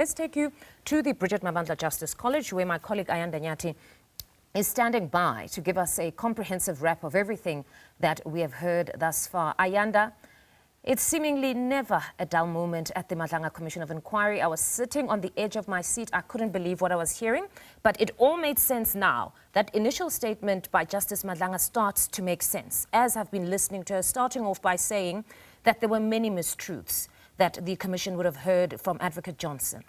Let's take you to the Bridget Mabandla Justice College, where my colleague AyandaNyathi is standing by to give us a comprehensive wrap of everything that we have heard thus far. Ayanda, it's seemingly never a dull moment at the Madlanga Commission of Inquiry. I was sitting on the edge of my seat. I couldn't believe what I was hearing, but it all made sense now. That initial statement by Justice Madlanga starts to make sense, as I've been listening to her, starting off by saying that there were many mistruths that the Commission would have heard from Advocate Johnson.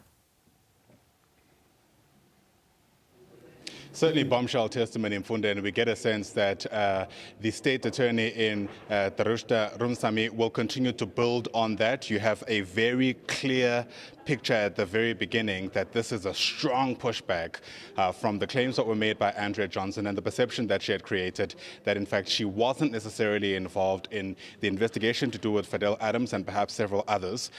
Certainly bombshell testimony in Funde, and we get a sense that the state attorney in Drushantha Ramsamy will continue to build on that. You have a very clear picture at the very beginning that this is a strong pushback from the claims that were made by Andrea Johnson and the perception that she had created that in fact she wasn't necessarily involved in the investigation to do with Fidel Adams and perhaps several others.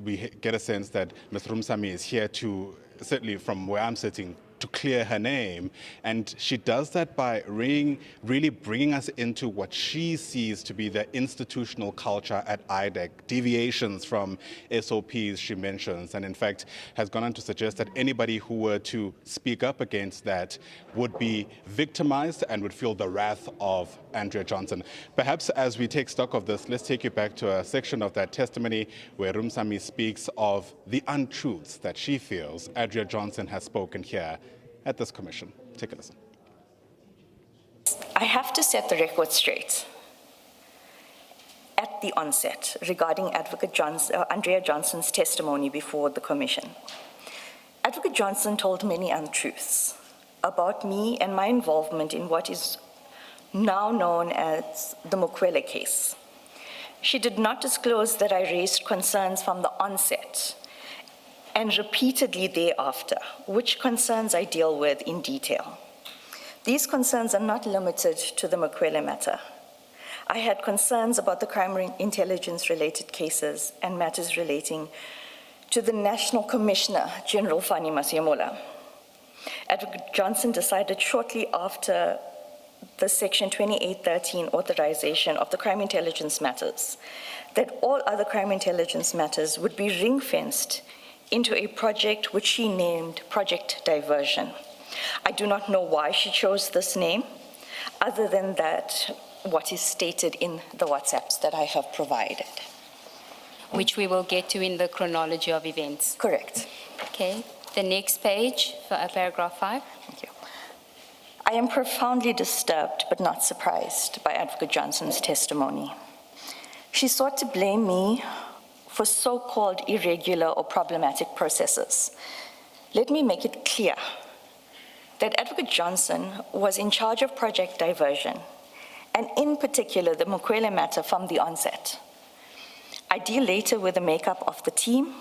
We get a sense that Ms. Ramsamy is here to, certainly from where I'm sitting, to clear her name, and she does that by really bringing us into what she sees to be the institutional culture at IDAC, deviations from SOPs she mentions, and in fact has gone on to suggest that anybody who were to speak up against that would be victimized and would feel the wrath of Andrea Johnson. Perhaps as we take stock of this, let's take you back to a section of that testimony where Ramsamy speaks of the untruths that she feels Andrea Johnson has spoken here at this commission. Take a listen. I have to set the record straight at the onset regarding Advocate Andrea Johnson's testimony before the commission. Advocate Johnson told many untruths about me and my involvement in what is now known as the Mukwele case. She did not disclose that I raised concerns from the onset and repeatedly thereafter, which concerns I deal with in detail. These concerns are not limited to the Mukwele matter. I had concerns about the crime intelligence-related cases and matters relating to the National Commissioner, General Fani Masiamola. Advocate Johnson decided shortly after the Section 2813 authorization of the crime intelligence matters that all other crime intelligence matters would be ring-fenced into a project which she named Project Diversion. I do not know why she chose this name, other than that what is stated in the WhatsApps that I have provided. Which we will get to in the chronology of events. Correct. Okay, the next page for paragraph 5. Thank you. I am profoundly disturbed but not surprised by Advocate Johnson's testimony. She sought to blame me for so-called irregular or problematic processes. Let me make it clear that Advocate Johnson was in charge of Project Diversion, and in particular the Mukwele matter from the onset. I deal later with the makeup of the team,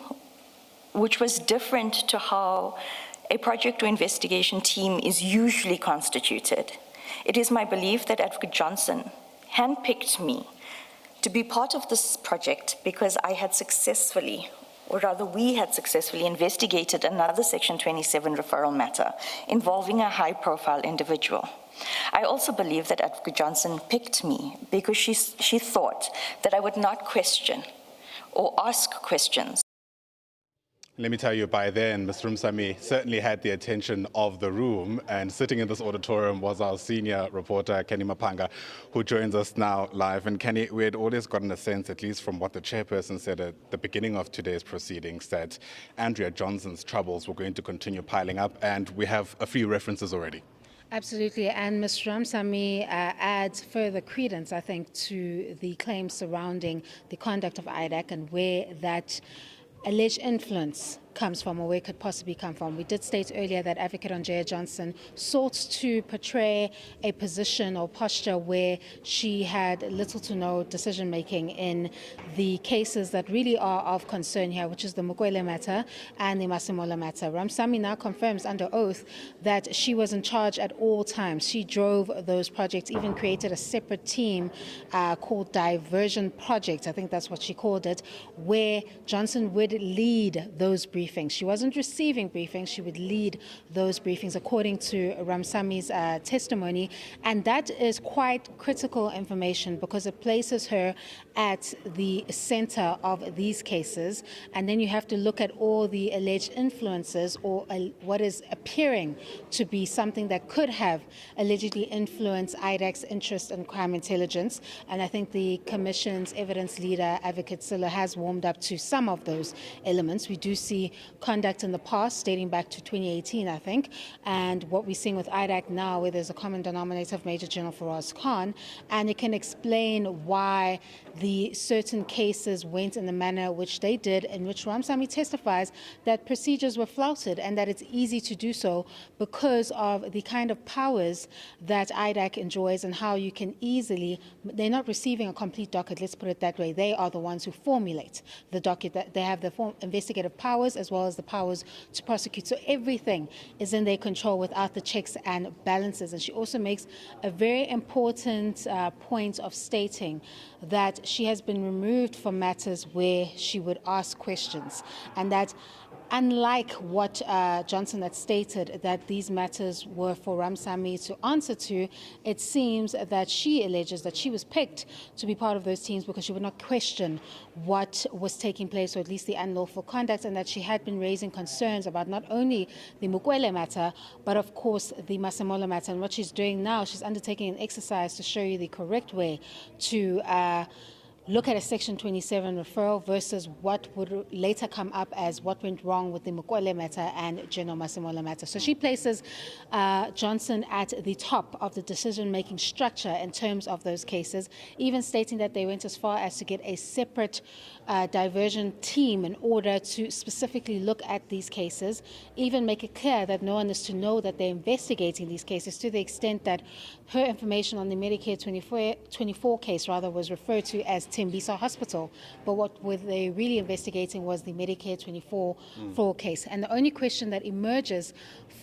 which was different to how a project or investigation team is usually constituted. It is my belief that Advocate Johnson handpicked me to be part of this project because I had successfully, or rather we had successfully investigated another Section 27 referral matter involving a high-profile individual. I also believe that Advocate Johnson picked me because she thought that I would not question or ask questions. Let me tell you, by then, Ms. Ramsamy certainly had the attention of the room, and sitting in this auditorium was our senior reporter, Canny Maphanga, who joins us now live. And Canny, we had always gotten a sense, at least from what the chairperson said at the beginning of today's proceedings, that Andrea Johnson's troubles were going to continue piling up, and we have a few references already. Absolutely, and Ms. Ramsamy adds further credence, I think, to the claims surrounding the conduct of IDAC and where that alleged influence comes from, or where it could possibly come from. We did state earlier that Advocate Andrea Johnson sought to portray a position or posture where she had little to no decision-making in the cases that really are of concern here, which is the Mukwele matter and the Masiamola matter. Ramsamy now confirms under oath that she was in charge at all times. She drove those projects, even created a separate team called Diversion Project, I think that's what she called it, where Johnson would lead those briefings. briefings. She wasn't receiving briefings. She would lead those briefings according to Ramsamy's testimony. And that is quite critical information because it places her at the center of these cases. And then you have to look at all the alleged influences or what is appearing to be something that could have allegedly influenced IDAC's interest in crime intelligence. And I think the Commission's evidence leader, Advocate Silla, has warmed up to some of those elements. We do see conduct in the past dating back to 2018, I think, and what we're seeing with IDAC now, where there's a common denominator of Major General Faraz Khan, and it can explain why the certain cases went in the manner which they did, in which Ramsamy testifies that procedures were flouted and that it's easy to do so because of the kind of powers that IDAC enjoys and how you can easily, they're not receiving a complete docket, let's put it that way. They are the ones who formulate the docket. That they have the investigative powers as well as the powers to prosecute. So everything is in their control without the checks and balances. And she also makes a very important point of stating that she has been removed from matters where she would ask questions, and that unlike what Johnson had stated, that these matters were for Ramsamy to answer to, it seems that she alleges that she was picked to be part of those teams because she would not question what was taking place, or at least the unlawful conduct, and that she had been raising concerns about not only the Mukwele matter, but of course the Masemola matter. And what she's doing now, she's undertaking an exercise to show you the correct way to look at a Section 27 referral versus what would later come up as what went wrong with the Mukwele matter and General Masemola matter. So she places Johnson at the top of the decision-making structure in terms of those cases, even stating that they went as far as to get a separate diversion team in order to specifically look at these cases, even make it clear that no one is to know that they're investigating these cases, to the extent that her information on the Medicare 24 case was referred to as Tembisa Hospital, but what were they really investigating was the Medicare 24 fraud case. And the only question that emerges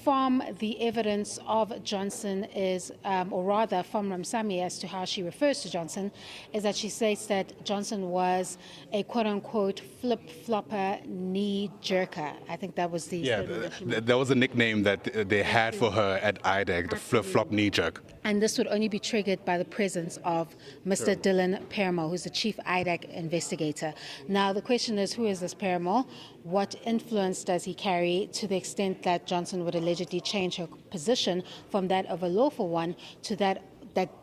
from the evidence of Johnson is, or rather from Ramsamy as to how she refers to Johnson, is that she states that Johnson was a quote-unquote flip-flopper, knee-jerker. I think that was the... Yeah, that was a nickname that they had for her at IDAC, the flip-flop knee-jerk. And this would only be triggered by the presence of Mr. Dylan Paramore, who's the chief IDAC investigator. Now, the question is, who is this Paramore? What influence does he carry, to the extent that Johnson would allegedly change her position from that of a lawful one to that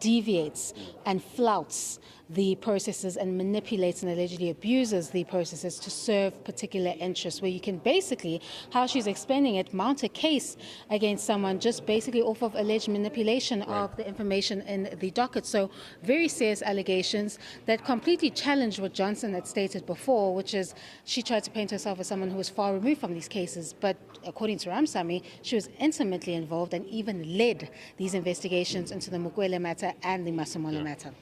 deviates and flouts the processes and manipulates and allegedly abuses the processes to serve particular interests, where you can basically, how she's explaining it, mount a case against someone just basically off of alleged manipulation of the information in the docket. So very serious allegations that completely challenge what Johnson had stated before, which is she tried to paint herself as someone who was far removed from these cases. But according to Ramsamy, she was intimately involved and even led these investigations into the Mukwele matter and the Masemola matter.